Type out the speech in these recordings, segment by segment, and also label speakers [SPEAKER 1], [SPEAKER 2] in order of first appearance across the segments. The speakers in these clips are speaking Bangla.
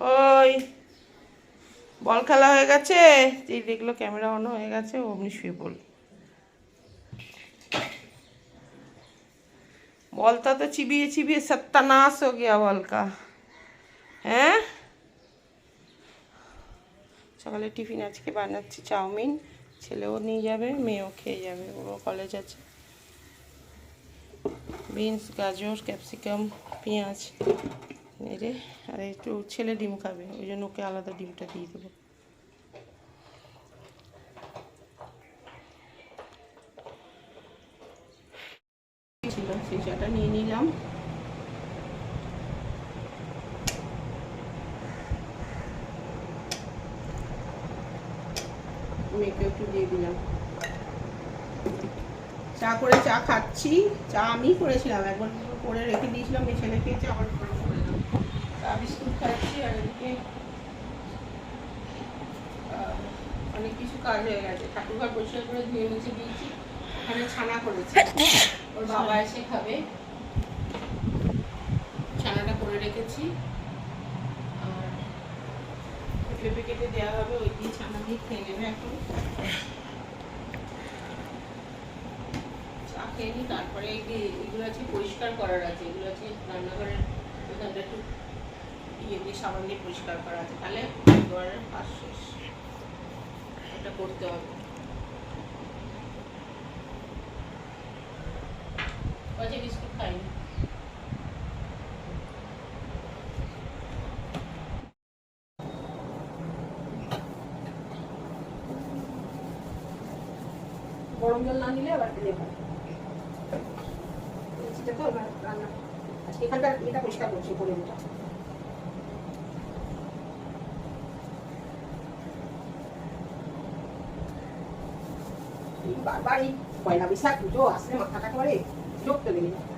[SPEAKER 1] ওই বল খেলা হয়ে গেছে, এই দেখলো ক্যামেরা অন হয়ে গেছে, অমনি শুয়ে পড়ল। বলটা তো চিবিয়ে চিবিয়ে সত্যানাশ হো গিয়া বল কা। হ্যাঁ, সকালে টিফিন আজকে বানাচ্ছি চাউমিন, ছেলেও নিয়ে যাবে, মেয়েও খেয়ে যাবে, ওরও কলেজ আছে। বিনস, গাজর, ক্যাপসিকাম, পেঁয়াজ নেড়ে, আর একটু ছেলে ডিম খাবে, ওই জন্য ওকে আলাদা ডিমটা দিয়ে দেবো। সেই চাটা নিয়ে নিলাম। মেয়েকে একটু দিয়ে দিলাম। চা করে চা খাচ্ছি। চা আমি করেছিলাম, একবার করে রেখে দিয়েছিলাম, এই ছেলে খেয়েছে, আবার করে দিলাম। চা বিস্কুট খাচ্ছি, আর এদিকে অনেক কিছু কাজ হয়ে গেছে। ঠাকুরঘর পরিষ্কার করে ধুয়ে মুছে দিয়েছি, ওখানে ছানা করেছি, ওর বাবা এসে খাবে, ছানাটা করে রেখেছি। আর পেঁপে কেটে দেওয়া হবে, ওই দিয়ে ছানা দিয়ে খেয়ে নেবে এখন। চা খেয়ে নিই, তারপরে এগুলো আছে পরিষ্কার করার আছে, এগুলো আছে রান্নাঘরের ওখানটা একটু ইয়ে দিয়ে সাবান দিয়ে পরিষ্কার করা আছে, তাহলে ঘরের কাজ শেষ। এটা করতে হবে। কাজে বিস্কুট খাইনি। গরম জল না নিলে আবার দিলে হয়। সেটা তো রান্না আজকে এখানকার এটা পরিষ্কার করছি, করে দিটা বারবারই পয়লা বৈশাখ পুজো আসলে মাথাটা করে বিরক্ত লেগে যায়।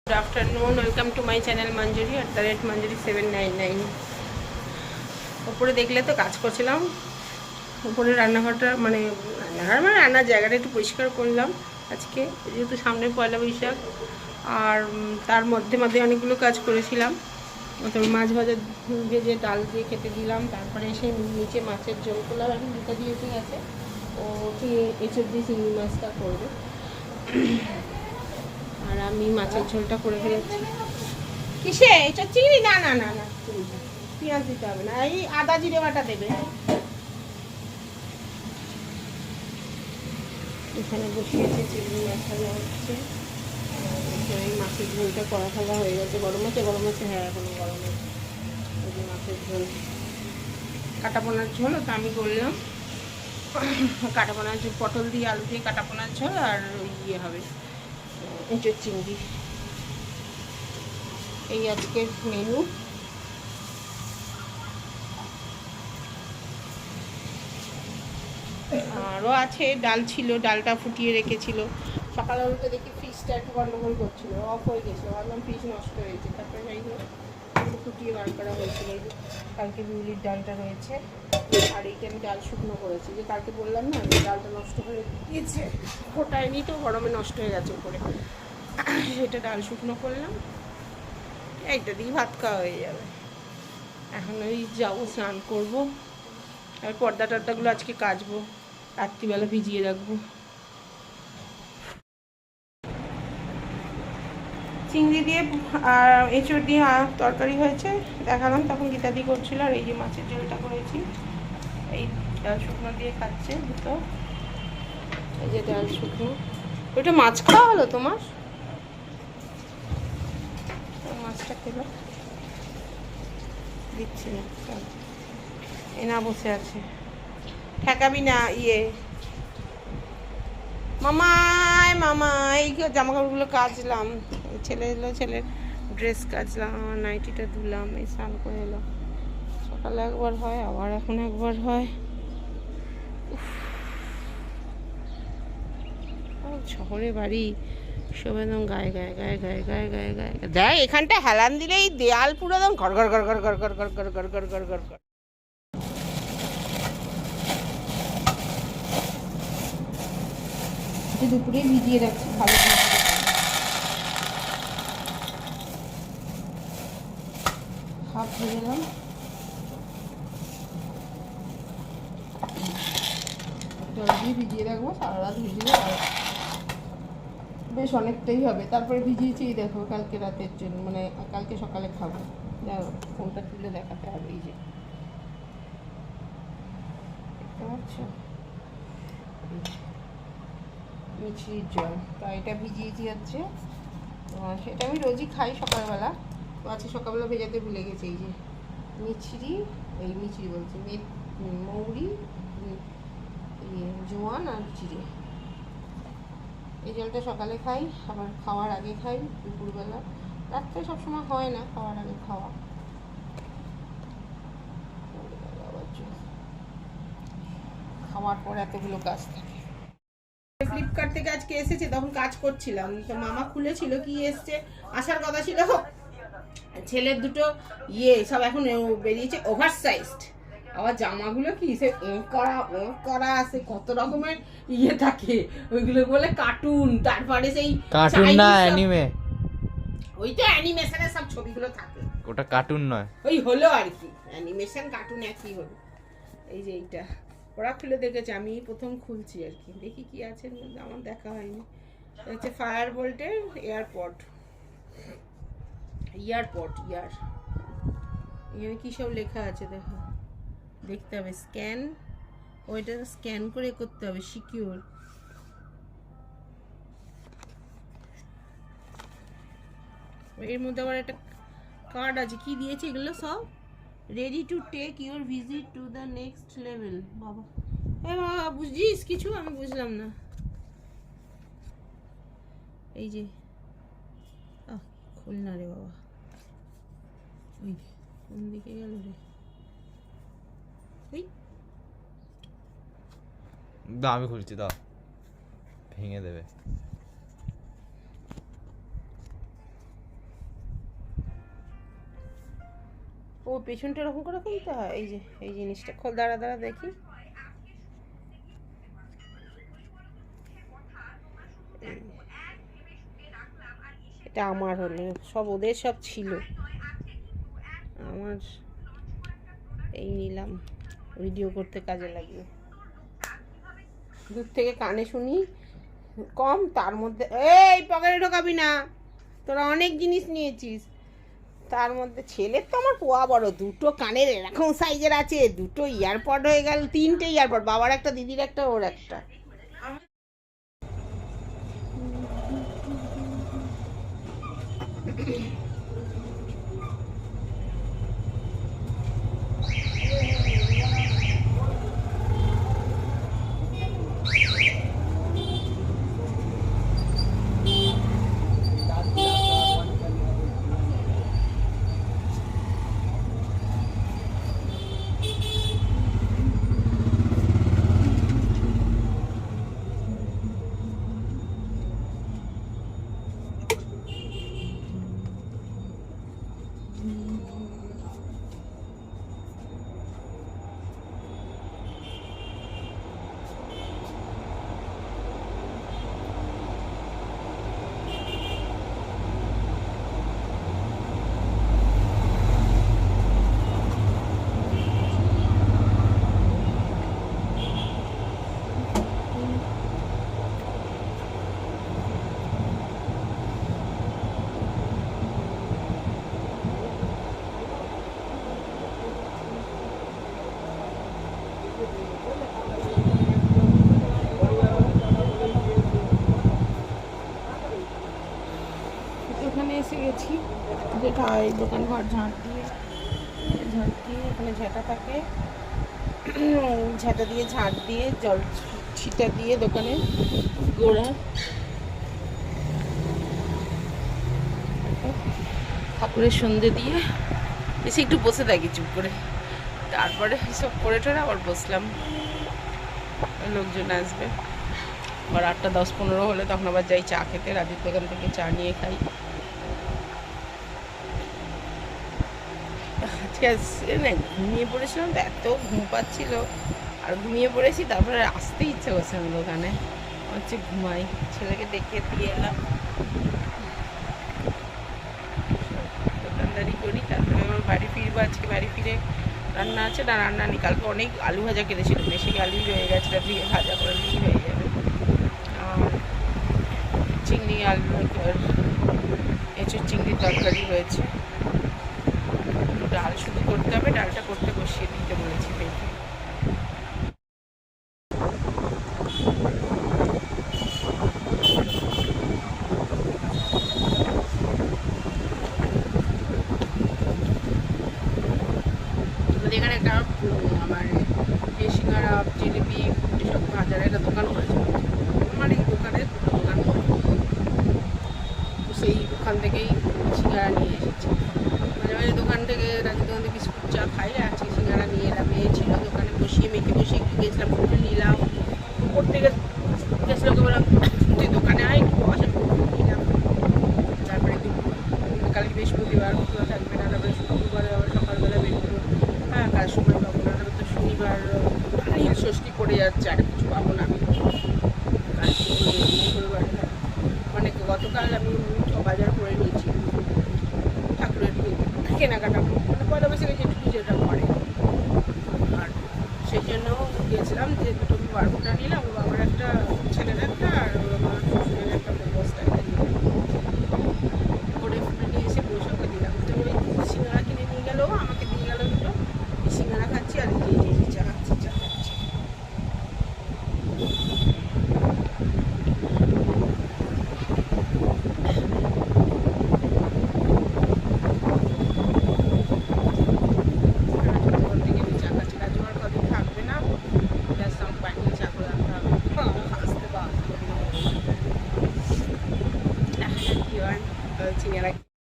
[SPEAKER 1] Good afternoon, welcome to my channel Manjari @manjari799। উপরে দেখলে তো কাজ করছিলাম, উপরে রান্নাঘরটা মানে রান্নার জায়গাটা একটু পরিষ্কার করলাম আজকে, যেহেতু সামনে পয়লা বৈশাখ। আর তার মধ্যে মধ্যে অনেকগুলো কাজ করেছিলাম। তো মাছ ভাজা ভেজে ডাল দিয়ে খেতে দিলাম, তারপরে এসে নিচে মাছের ঝোল করলাম। এখন দুটো দিয়ে এসে গেছে, ও এঁচড় দিয়ে চিংড়ি মাছটা করবে, আর আমি মাছের ঝোলটা করে ফেলেছি। কিসে এটা চিংড়ি? না না না না, চিংড়ি পেঁয়াজ দিতে হবে না, এই আদা জিরে বাটা দেবে। এখানে বসিয়েছে চিংড়ি মাছ ভাজা হচ্ছে। এই মাছের ঝোলটা করা ফেলা হয়ে গেছে। গরম আছে হ্যাঁ এখনো গরম আছে। ওই যে মাছের ঝোল, কাটাপোনার ঝোল ওটা আমি করলাম। কাটাপোনার ঝোল, পটল দিয়ে আলু দিয়ে কাটাপোনার ঝোল, আর ওই ইয়ে হবে এঁচোর চিংড়ি। এই আজকের মেনু। আরও আছে, ডাল ছিল, ডালটা ফুটিয়ে রেখেছিল। সকালে উঠে দেখি ফ্রিজটা একটু গন্ডগোল করছিল, অফ হয়ে গেছিলো, ভাবলাম ফ্রিজ নষ্ট হয়েছে। তারপরে যাই হোক ফুটিয়ে বার করা হয়েছিল। কালকে বিউলির ডালটা রয়েছে, আর এইটা আমি ডাল শুকনো করেছি। যে কালকে বললাম না ডালটা নষ্ট হয়ে গিয়েছে, ফোটায়নি তো, গরমে নষ্ট হয়ে গেছে উপরে। সেটা ডাল শুকনো করলাম, এইটা দিয়ে ভাত খাওয়া হয়ে যাবে। এখন ওই যাবো স্নান করবো, আর পর্দা টর্দাগুলো আজকে কাচবো, রাত্রিবেলা ভিজিয়ে রাখবো। চিংড়ি দিয়ে আর এঁচড় দিয়ে তরকারি হয়েছে, দেখালাম তখন গীতাদি করছিল। আর এই যে মাছের ঝোলটা করেছি, এই ডাল শুকনো দিয়ে খাচ্ছে দুটো। এই যে ডাল শুকনো, ওইটা মাছ খাওয়া হলো তোমার? মাছটা খেলো, দিচ্ছি না, এ না বসে আছে, ঠেকাবি না। ইয়ে মামাই মামাই, জামা কাপড়গুলো কাচলাম, ছেলে এলো, ছেলের ড্রেস কাচলাম, আমার নাইটিটা ধুলাম, এই স্নান করে এলো। সকালে একবার হয়, আবার এখন একবার হয়। শহরে বাড়ি, সব একদম গায়ে গায়ে গায়ে গায়ে গায়ে গায়ে গায়ে দেখ। এখানটা হেলান দিলেই দেয়াল পুরো একদম ঘর ঘর ঘর ঘর ঘর ঘর ঘর ঘর ঘর ঘর ঘর ঘর ঘর। দুপুরে ভিজিয়ে রাখছি ভালো, হাফ ভেজে দিলাম। জল দিয়ে ভিজিয়ে রাখবো, সারা রাত ভিজিয়ে বেশ অনেকটাই হবে। তারপরে ভিজিয়েছি দেখো কালকে রাতের জন্য, মানে কালকে সকালে খাবো। দেখো ফোনটা তুলে দেখাতে হবে, এই যে দেখতে পাচ্ছ মিষ্টির জল, তো এটা ভিজিয়েছি হচ্ছে। সেটা আমি রোজই খাই সকালবেলা, তো আজকে সকালবেলা ভেজাতে ভুলে গেছি। এই যে মিছরি, এই মিছরি বলছি, মৌরি, জোয়ান আর জিরে, এই জলটা সকালে খাই, আবার খাওয়ার আগে খাই, দুপুরবেলা। রাত্রে সবসময় হয় না, খাওয়ার আগে খাওয়া। খাওয়ার পর এতগুলো কাজ থাকে। ফ্লিপকার্ট থেকে আজকে এসেছে, তখন কাজ করছিলাম, তো মামা খুলেছিল কি এসছে, আসার কথা ছিল ছেলের দুটো ইয়ে সব এখন বেরিয়েছে ওভার সাইজড। আবার জামাগুলো কি সে করা আছে, কত রকমের ইয়ে থাকে, ওইগুলো বলে কার্টুন। তারপরে সেই
[SPEAKER 2] কার্টুন না অ্যানিমে,
[SPEAKER 1] ওইটা অ্যানিমেশনের সব ছবিগুলো থাকে,
[SPEAKER 2] ওটা কার্টুন নয়,
[SPEAKER 1] ওই হলো আর কি, অ্যানিমেশন কার্টুন একই হলো। এই যে এইটা ওরা খুলে দেখেছে, আমি প্রথম খুলছি আর কি, দেখি কি আছে, আমার দেখা হয়নি। হচ্ছে ফায়ার বোল্টের এয়ারপড, ইয়ার এখানে কী সব লেখা আছে দেখো, দেখতে হবে। স্ক্যান, ওইটা স্ক্যান করে করতে হবে, সিকিউর। এর মধ্যে আবার একটা কার্ড আছে, কি দিয়েছে এগুলো সব, ready to take your visit to the next level. বাবা এ বাবা, বুঝছিস কিছু? আমি বুঝলাম না। এই যে খোল না রে বাবা, ওই কোন দিকে গেল রে, ওই
[SPEAKER 2] দাও আমি খুলছি, দাও ভেঙে দেবে।
[SPEAKER 1] ও পেছনটা এরকম করে খুলতে হয়। এই যে এই জিনিসটা খোল, দাঁড়া দাঁড়া দেখি। এটা আমার হলো, সব ওদের সব ছিল, আমার এই নিলাম, ভিডিও করতে কাজে লাগবে। দূর থেকে কানে শুনি কম, তার মধ্যে এই পকেটে ঢোকাবি না, তোরা অনেক জিনিস নিয়েছিস, তার মধ্যে ছেলের তো আমার পোয়া বড়, দুটো কানের এরকম সাইজের আছে, দুটো ইয়ারপড হয়ে গেল, তিনটে ইয়ারপড, বাবার একটা, দিদির একটা, ওর একটা। এখানে এসে গেছি, যেটা এই দোকান ঘর ঝাঁট দিয়ে এখানে ঝাঁটা থাকে, ঝাঁটা দিয়ে ঝাঁট দিয়ে জল ছিটা দিয়ে দোকানে গোড়া ঠাকুরের সন্ধে দিয়ে এসে একটু বসে থাকি চুপ করে, তারপরে সব করে টোরে আবার বসলাম, লোকজন আসবে আবার 8টা 10-15 হলে তখন আবার যাই চা খেতে, রাজুর দোকান থেকে চা নিয়ে খাই। আজকে না ঘুমিয়ে পড়েছিলাম তো, এত ঘুম পাচ্ছিল, আর ঘুমিয়ে পড়েছি, তারপরে আসতে ইচ্ছে করছে না দোকানে, হচ্ছে ঘুমাই, ছেলেকে ডেকে দিয়ে এলাম, দোকানদারি করি, তারপরে আমার বাড়ি ফিরবো। আজকে বাড়ি ফিরে রান্না আছে না, রান্না নেই, কালকে অনেক আলু ভাজা কেটেছিল, বেশি আলুই রয়ে গেছে, দিয়ে ভাজা করে নিয়ে হয়ে যাবে। আর চিংড়ি আলু এঁচুর চিংড়ির তরকারি রয়েছে, ডাল শুধু করতে হবে, ডালটা করতে বসিয়ে দিতে বলেছি মেয়েকে। এখানে একটা আমার সিঙ্গারা জিলিপি এসব ভাজার একটা দোকান করেছে, আমার এই দোকানের দোকান, সেই ওখান থেকেই সিঙ্গারা নিয়ে এসেছি, মাঝে মাঝে দোকান থেকে রাজুর দোকান থেকে বিস্কুট চা খাই, আজকে সিঙ্গারা নিয়ে এলাম, মেয়ে ছিল দোকানে বসিয়ে, মেয়েকে বসিয়ে একটু গেছিলাম, ফুল নিলাম, উপর থেকে গেছিলো, ওকে বললাম তুই দোকানে আয়, একটু বসে নিলাম, তারপরে কালকে বৃহস্পতিবার খোলা থাকবে না, তারপরে শুক্রবারে আবার সকালবেলা বেরোবো, হ্যাঁ কাজ সময় পাবো না, তারপরে তো শনিবার নীল ষষ্ঠী পড়ে যাচ্ছে, আর কিছু পাবো না আমি, মঙ্গলবার মানে গতকাল আমি বাজার করে নিয়েছি ঠাকুরের কেনাকাটা, মানে পয়লা বৈশাখে যেটুকু যেটা করে, আর সেই জন্য গিয়েছিলাম, যে দুটো বারোটা নিলাম, বাবার একটা, ছেলের একটা, আর আমার শ্বশুরের একটা বস্তা করে ফুলে নিয়ে এসে বসে ওকে দিলাম, তো ওই সিঙ্গারা কিনে নিয়ে গেল, আমাকে দিয়ে গেল দুটো, সিঙ্গারা খাচ্ছি আর চা খাচ্ছি, চা খাচ্ছি। Chingada.